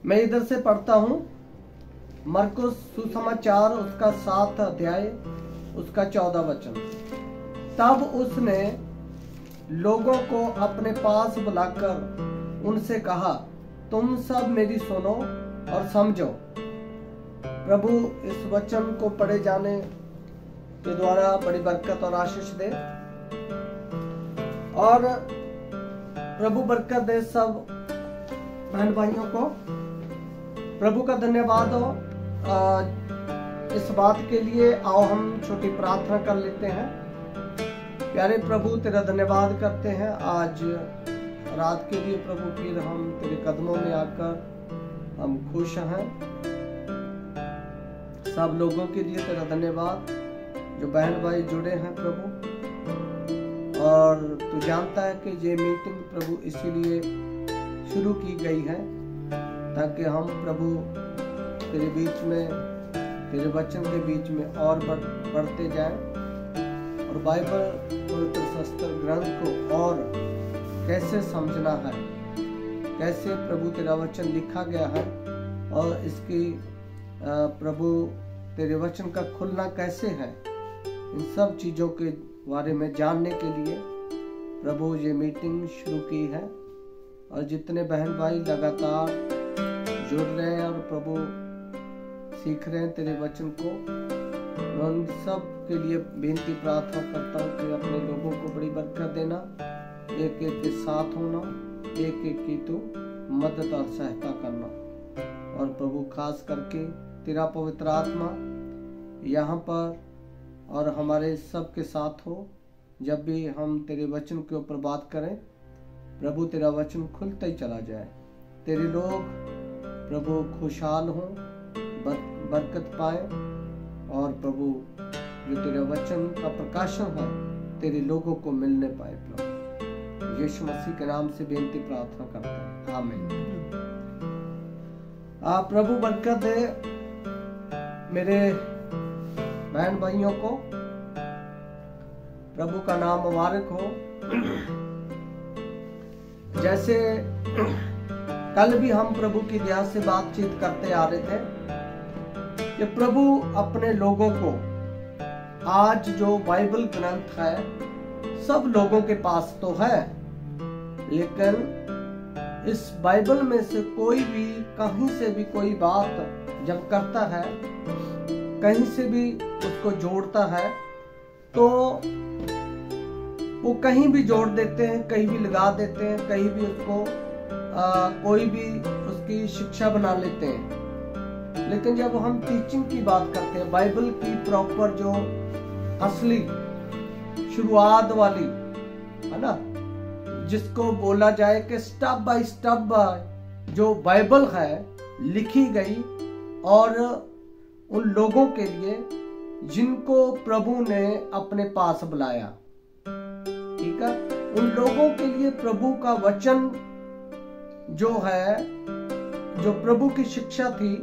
मैं इधर से पढ़ता हूँ, मरकुस सुसमाचार उसका 7 अध्याय उसका 14 वचन। तब उसने लोगों को अपने पास बुलाकर उनसे कहा, तुम सब मेरी सुनो और समझो। प्रभु इस वचन को पढ़े जाने के द्वारा बड़ी बरकत और आशीष दे, और प्रभु बरकत दे सब बहन भाइयों को। प्रभु का धन्यवाद हो इस बात के लिए। आओ हम छोटी प्रार्थना कर लेते हैं। प्यारे प्रभु, तेरा धन्यवाद करते हैं आज रात के लिए। प्रभु फिर हम तेरे कदमों में आकर हम खुश हैं। सब लोगों के लिए तेरा धन्यवाद जो बहन भाई जुड़े हैं प्रभु। और तू जानता है कि ये मीटिंग प्रभु इसीलिए शुरू की गई है ताकि हम प्रभु तेरे बीच में, तेरे वचन के बीच में और बढ़ते जाएं और बाइबल पवित्र शास्त्र ग्रंथ को और कैसे समझना है, कैसे प्रभु तेरा वचन लिखा गया है और इसकी प्रभु तेरे वचन का खुलना कैसे है, इन सब चीजों के बारे में जानने के लिए प्रभु ये मीटिंग शुरू की है। और जितने बहन भाई लगातार जुड़ रहे हैं और प्रभु सीख रहे हैं तेरे वचन को, उन सब के लिए बेनती प्रार्थना करता हूँ कि अपने लोगों को बड़ी बरकत देना, एक एक के साथ होना, एक एक की तो मदद और सहायता करना। और प्रभु खास करके तेरा पवित्र आत्मा यहाँ पर और हमारे सब के साथ हो। जब भी हम तेरे वचन के ऊपर बात करें प्रभु, तेरा वचन खुलता ही चला जाए। तेरे लोग प्रभु खुशहाल हों, बरकत पाए, और प्रभु जो तेरा वचन का प्रकाशन है तेरे लोगों को मिलने पाए। प्रभु यीशु मसीह के नाम से बेनती प्रार्थना करते हैं, आमीन। प्रभु बरकत दे मेरे बहन भाइयों को, प्रभु का नाम मुबारक हो। जैसे कल भी हम प्रभु की दया से बातचीत करते आ रहे थे कि प्रभु अपने लोगों को, आज जो बाइबल ग्रंथ है सब लोगों के पास तो है, लेकिन इस बाइबल में से कोई भी कहीं से भी कोई बात जब करता है, कहीं से भी उसको जोड़ता है, तो वो कहीं भी जोड़ देते हैं, कहीं भी लगा देते हैं, कहीं भी उसको कोई भी उसकी शिक्षा बना लेते हैं। लेकिन जब हम टीचिंग की बात करते हैं, बाइबल की प्रॉपर जो असली शुरुआत वाली है ना, जिसको बोला जाए कि स्टेप बाय स्टेप जो बाइबल है लिखी गई, और उन लोगों के लिए जिनको प्रभु ने अपने पास बुलाया, ठीक है, उन लोगों के लिए प्रभु का वचन जो है, जो प्रभु की शिक्षा थी,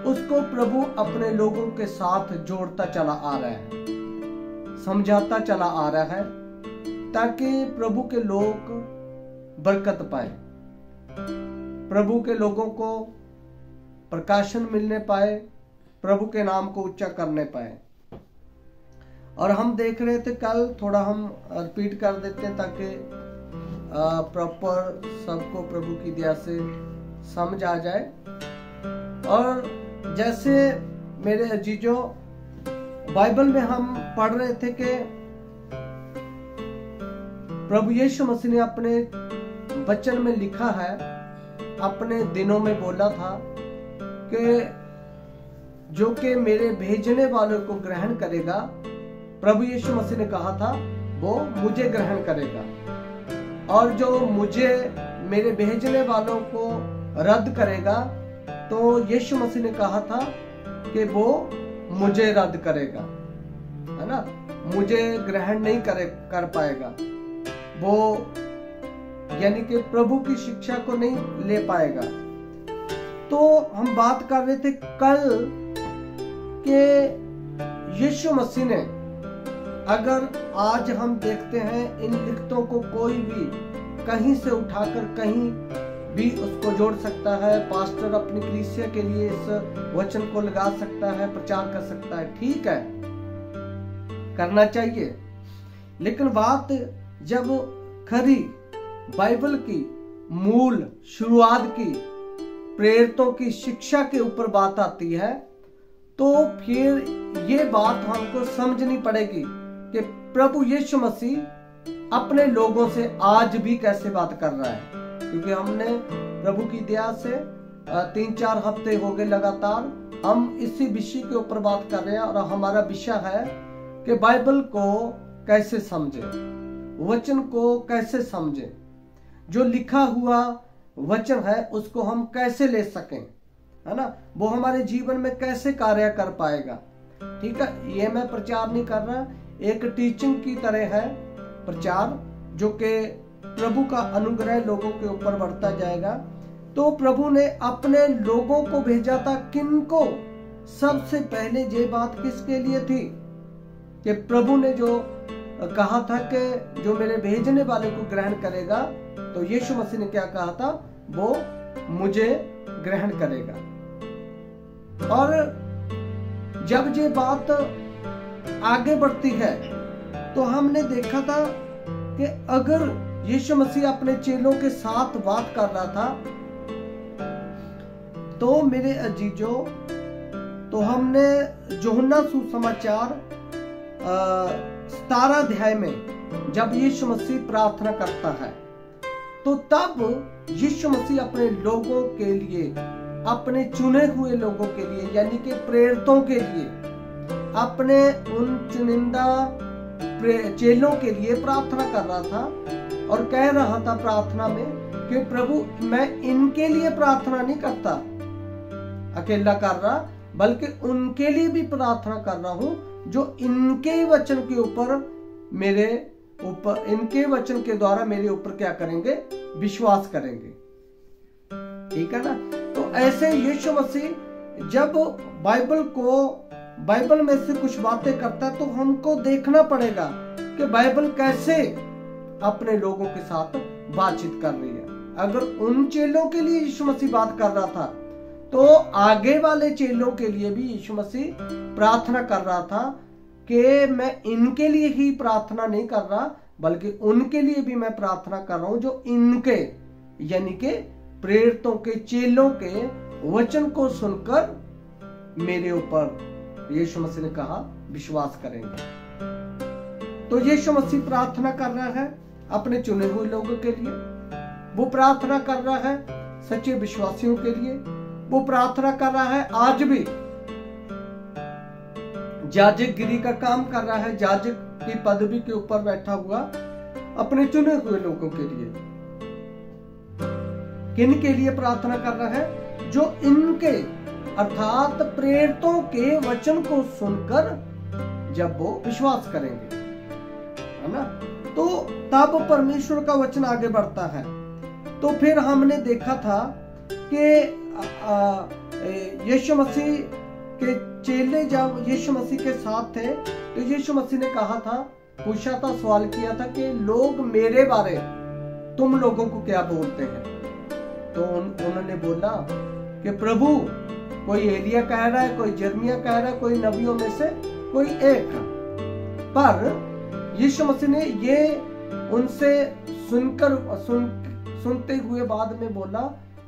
उसको प्रभु अपने लोगों के साथ जोड़ता चला आ रहा है, समझाता चला आ रहा है, ताकि प्रभु के लोग बरकत पाए, प्रभु के लोगों को प्रकाशन मिलने पाए, प्रभु के नाम को ऊंचा करने पाए। और हम देख रहे थे कल, थोड़ा हम रिपीट कर देते हैं ताकि प्रॉपर सबको प्रभु की दया से समझ आ जाए। और जैसे मेरे अजीजों, बाइबल में हम पढ़ रहे थे कि प्रभु यीशु मसीह ने अपने वचन में लिखा है, अपने दिनों में बोला था कि जो कि मेरे भेजने वालों को ग्रहण करेगा, प्रभु यीशु मसीह ने कहा था वो मुझे ग्रहण करेगा, और जो मुझे मेरे भेजने वालों को रद्द करेगा तो यीशु मसीह ने कहा था कि वो मुझे रद्द करेगा, है ना, मुझे ग्रहण नहीं कर पाएगा, वो यानी कि प्रभु की शिक्षा को नहीं ले पाएगा। तो हम बात कर रहे थे कल कि यीशु मसीह ने, अगर आज हम देखते हैं इन लिखतों को कोई भी कहीं से उठाकर कहीं भी उसको जोड़ सकता है, पास्टर अपनी कलीसिया के लिए इस वचन को लगा सकता है, प्रचार कर सकता है, ठीक है, करना चाहिए। लेकिन बात जब खरी बाइबल की मूल शुरुआत की प्रेरितों की शिक्षा के ऊपर बात आती है, तो फिर ये बात हमको समझनी पड़ेगी कि प्रभु यीशु मसीह अपने लोगों से आज भी कैसे बात कर रहा है। क्योंकि हमने प्रभु की दया से 3-4 हफ्ते हो गए लगातार हम इसी विषय के ऊपर बात कर रहे हैं, और हमारा विषय है कि बाइबल को कैसे समझे, वचन को कैसे समझे, जो लिखा हुआ वचन है उसको हम कैसे ले सकें, है ना, वो हमारे जीवन में कैसे कार्य कर पाएगा। ठीक है, ये मैं प्रचार नहीं कर रहा, एक टीचिंग की तरह है प्रचार, जो कि प्रभु का अनुग्रह लोगों के ऊपर बढ़ता जाएगा। तो प्रभु ने अपने लोगों को भेजा था, किनको? सबसे पहले ये बात किसके लिए थी कि प्रभु ने जो कहा था कि जो मेरे भेजने वाले को ग्रहण करेगा, तो यीशु मसीह ने क्या कहा था, वो मुझे ग्रहण करेगा। और जब ये बात आगे बढ़ती है तो हमने देखा था कि अगर यीशु मसीह अपने चेलों के साथ बात कर रहा था, तो मेरे अजीजों, तो हमने यूहन्ना सुसमाचार 17 अध्याय में जब यीशु मसीह प्रार्थना करता है, तो तब यीशु मसीह अपने लोगों के लिए, अपने चुने हुए लोगों के लिए, यानी कि प्रेरितों के लिए, अपने उन चुनिंदा चेलों के लिए प्रार्थना कर रहा था, और कह रहा था प्रार्थना में कि प्रभु मैं इनके लिए प्रार्थना नहीं करता अकेला कर रहा, बल्कि उनके लिए भी प्रार्थना कर रहा हूं जो इनके वचन के ऊपर मेरे ऊपर, इनके वचन के द्वारा मेरे ऊपर क्या करेंगे, विश्वास करेंगे। ठीक है ना। तो ऐसे यीशु मसीह जब बाइबल में से कुछ बातें करता है, तो हमको देखना पड़ेगा कि बाइबल कैसे अपने लोगों के साथ बातचीत कर रही है। अगर उन चेलों के लिए यीशु मसीह बात कर रहा था, तो आगे वाले चेलों के लिए भी यीशु मसीह प्रार्थना कर रहा था कि मैं इनके लिए ही प्रार्थना नहीं कर रहा, बल्कि उनके लिए भी मैं प्रार्थना कर रहा हूं जो इनके, यानी कि प्रेरितों के, चेलों के वचन को सुनकर मेरे ऊपर, यीशु मसीह ने कहा, विश्वास करेंगे। तो यीशु मसीह प्रार्थना कर रहा है अपने चुने हुए लोगों के लिए, वो प्रार्थना कर रहा है सच्चे विश्वासियों के लिए, वो प्रार्थना कर रहा है आज भी, याजकगिरी का काम कर रहा है, याजक की पदवी के ऊपर बैठा हुआ अपने चुने हुए लोगों के लिए। किन के लिए प्रार्थना कर रहा है? जो इनके अर्थात प्रेरितों के वचन को सुनकर जब वो विश्वास करेंगे, है ना, तो तब परमेश्वर का वचन आगे बढ़ता है। तो फिर हमने देखा था कि यीशु मसीह के चेले जब यीशु मसीह के साथ थे, तो यीशु मसीह ने कहा था, पूछा था, सवाल किया था कि लोग मेरे बारे, तुम लोगों को क्या बोलते हैं? तो उन्होंने बोला कि प्रभु, कोई एलिया कह रहा है, कोई यिर्मयाह कह रहा है, कोई नबियों में से कोई एक। पर यीशु मसीह ने ये उनसे सुनते हुए बाद में बोला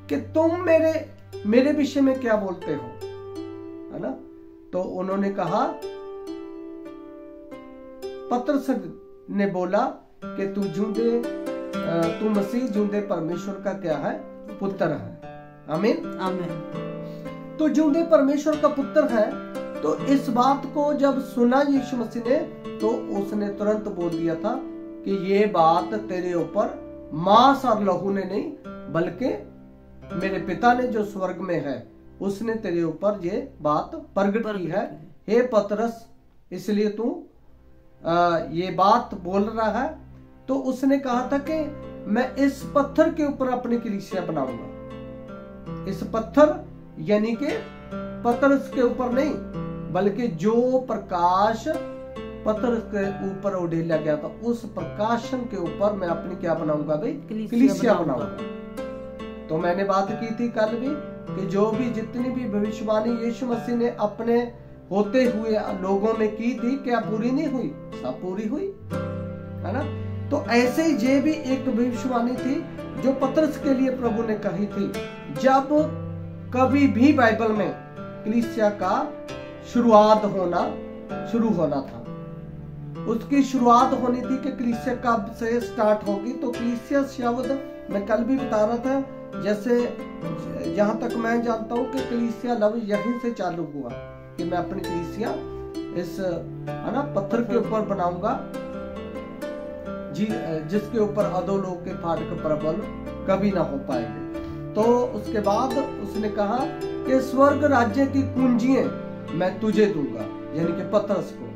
कि तुम मेरे विषय में क्या बोलते हो, है ना। तो उन्होंने कहा, पतरस ने बोला कि तू मसीह जिंदे परमेश्वर का क्या है, पुत्र है। आमीन आमीन। तो जिंदे परमेश्वर का पुत्र है। तो इस बात को जब सुना यीशु मसीह ने, तो उसने तुरंत बोल दिया था कि ये बात तेरे ऊपर मांस और लहू ने नहीं, बल्कि मेरे पिता ने जो स्वर्ग में है उसने तेरे ऊपर ये बात प्रकट की है। हे पतरस, इसलिए तू ये बात बोल रहा है। तो उसने कहा था कि मैं इस पत्थर के ऊपर अपनी कलीसिया बनाऊंगा। इस पत्थर यानी कि पतरस के ऊपर नहीं, बल्कि जो प्रकाश पत्थर के ऊपर उड़ेला गया था, उस प्रकाशन के ऊपर मैं अपनी क्या बनाऊंगा भाई, कलीसिया बनाऊंगा। तो मैंने बात की थी कल भी कि जो भी जितनी भी भविष्यवाणी यीशु मसीह ने अपने होते हुए लोगों में की थी, क्या पूरी नहीं हुई? सब पूरी हुई, है ना। तो ऐसे ही ये भी एक भविष्यवाणी थी जो पतरस के लिए प्रभु ने कही थी। जब कभी भी बाइबल में कलीसिया का शुरुआत होना शुरू होना था, उसकी शुरुआत होनी थी कि कलीसिया कब से स्टार्ट होगी। तो कलीसिया शब्द मैं कल भी बता रहा था, जैसे जहां तक मैं जानता हूं कि कलीसिया लफ्ज यहीं से चालू हुआ कि मैं अपनी कलीसिया इस, है ना, पत्थर के ऊपर बनाऊंगा जिसके ऊपर अधोलोक के फाटक प्रबल कभी ना हो पाएंगे। तो उसके बाद उसने कहा कि स्वर्ग राज्य की कुंजियां मैं तुझे दूंगा, यानी कि पतरस को।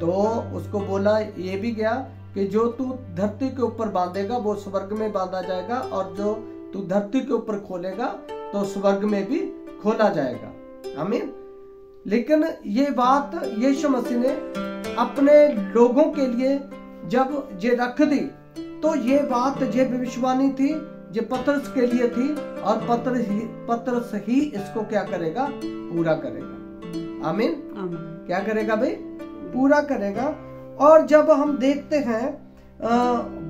तो उसको बोला ये भी गया कि जो तू धरती के ऊपर बांधेगा वो स्वर्ग में बांधा जाएगा, और जो तू धरती के ऊपर खोलेगा तो स्वर्ग में भी खोला जाएगा। आमीन। लेकिन ये बात यीशु मसीह ने अपने लोगों के लिए जब ये रख दी, तो ये बात ये भविष्यवाणी थी जो पतरस के लिए थी, और पतरस ही इसको क्या करेगा? पूरा करेगा। आमीन। क्या करेगा भाई? पूरा करेगा। और जब हम देखते हैं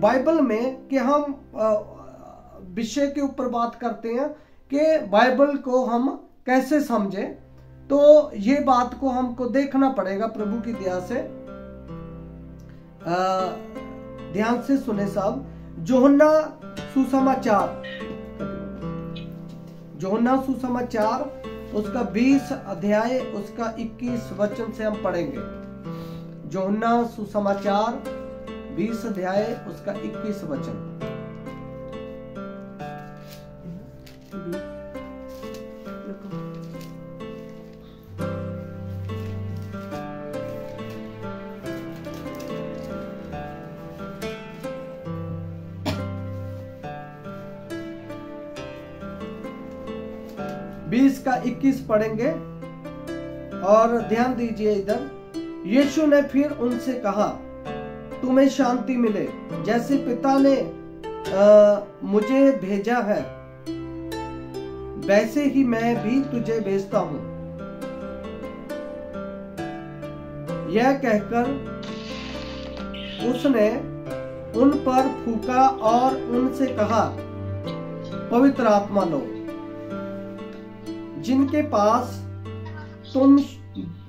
बाइबल में कि हम विषय के ऊपर बात करते हैं कि बाइबल को हम कैसे समझे, तो ये बात को हमको देखना पड़ेगा प्रभु की दया से। ध्यान से सुने सब। यूहन्ना सुसमाचार उसका 20 अध्याय उसका 21 वचन से हम पढ़ेंगे। यूहन्ना सुसमाचार 20 अध्याय उसका 21 वचन। का 21 पढ़ेंगे और ध्यान दीजिए इधर। यीशु ने फिर उनसे कहा, तुम्हें शांति मिले। जैसे पिता ने मुझे भेजा है वैसे ही मैं भी तुझे भेजता हूं। यह कहकर उसने उन पर फूका और उनसे कहा, पवित्र आत्मा लो।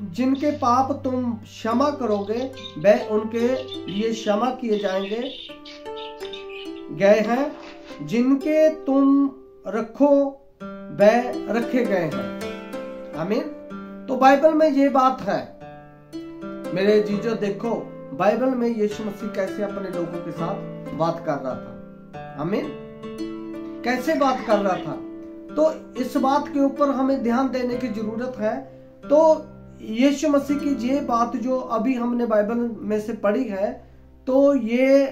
जिनके पाप तुम क्षमा करोगे वह उनके लिए क्षमा किए जाएंगे गए हैं, जिनके तुम रखो वह रखे गए हैं। आमीन। तो बाइबल में ये बात है मेरे जीजो। देखो बाइबल में यीशु मसीह कैसे अपने लोगों के साथ बात कर रहा था। आमीन। कैसे बात कर रहा था, तो इस बात के ऊपर हमें ध्यान देने की जरूरत है। तो यीशु मसीह की ये बात जो अभी हमने बाइबल में से पढ़ी है, तो ये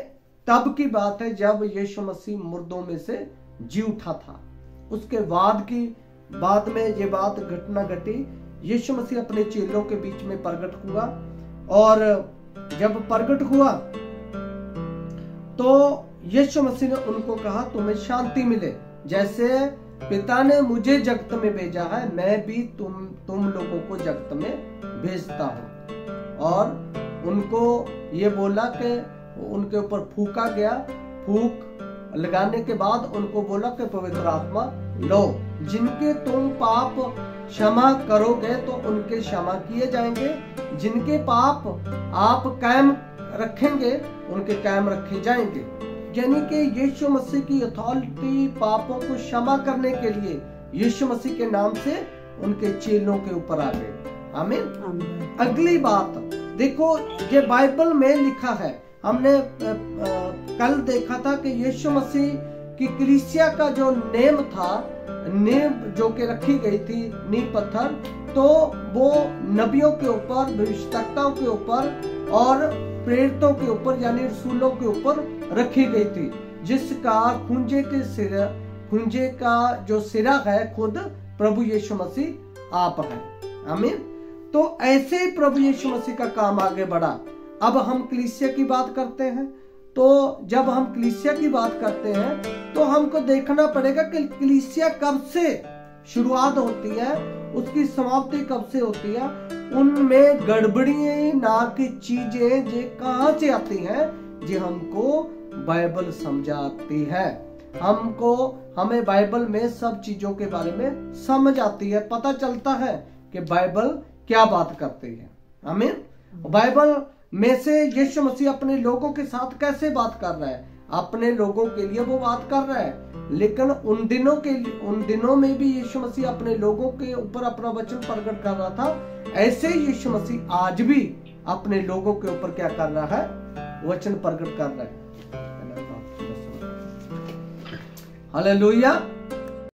तब की बात है जब यीशु मसीह मुर्दों में से जी उठा था। उसके बाद में ये बात घटना घटी। यीशु मसीह अपने चेलों के बीच में प्रकट हुआ, और जब प्रकट हुआ तो यीशु मसीह ने उनको कहा, तुम्हें शांति मिले। जैसे पिता ने मुझे जगत में भेजा है, मैं भी तुम लोगों को जगत में भेजता हूं। और उनको ये बोला कि उनके ऊपर फूका गया। फूक लगाने के बाद उनको बोला कि पवित्र आत्मा लो। जिनके तुम पाप क्षमा करोगे तो उनके क्षमा किए जाएंगे, जिनके पाप आप कायम रखेंगे उनके कायम रखे जाएंगे। यानी कि यीशु मसीह की अथॉरिटी पापों को क्षमा करने के लिए यीशु मसीह के नाम से उनके चेलों के ऊपर आ गए। आमीन। अगली बात देखो, ये बाइबल में लिखा है। हमने कल देखा था कि यीशु मसीह की कलीसिया का जो नेम था, नींव जो कि रखी गई थी, नींव पत्थर, तो वो नबियों के ऊपर, भविष्यवक्ताओं के ऊपर और प्रेरितों के ऊपर यानी रसूलों के ऊपर रखी गई थी, जिसका खुंजे का जो सिरा है खुद प्रभु यीशु मसीह आप है। आमीन। तो ऐसे ही प्रभु यीशु मसीह का काम आगे बढ़ा। अब हम कलीसिया की बात करते हैं, तो जब हम कलीसिया की बात करते हैं तो हमको देखना पड़ेगा कि कलीसिया कब से शुरुआत होती है, उसकी समाप्ति कब से होती है। उनमें गड़बड़ियां ना की चीजें जे कहां से आती हैं, जे हमको बाइबल समझाती है। हमें बाइबल में सब चीजों के बारे में समझ आती है, पता चलता है कि बाइबल क्या बात करती है। आमीन। बाइबल में से यीशु मसीह अपने लोगों के साथ कैसे बात कर रहा है, अपने लोगों के लिए वो बात कर रहा है। लेकिन उन दिनों में भी यीशु मसीह अपने लोगों के ऊपर अपना वचन प्रकट कर रहा था। ऐसे यीशु मसीह आज भी अपने लोगों के ऊपर क्या कर रहा है, वचन प्रकट कर रहा है। हालेलुया।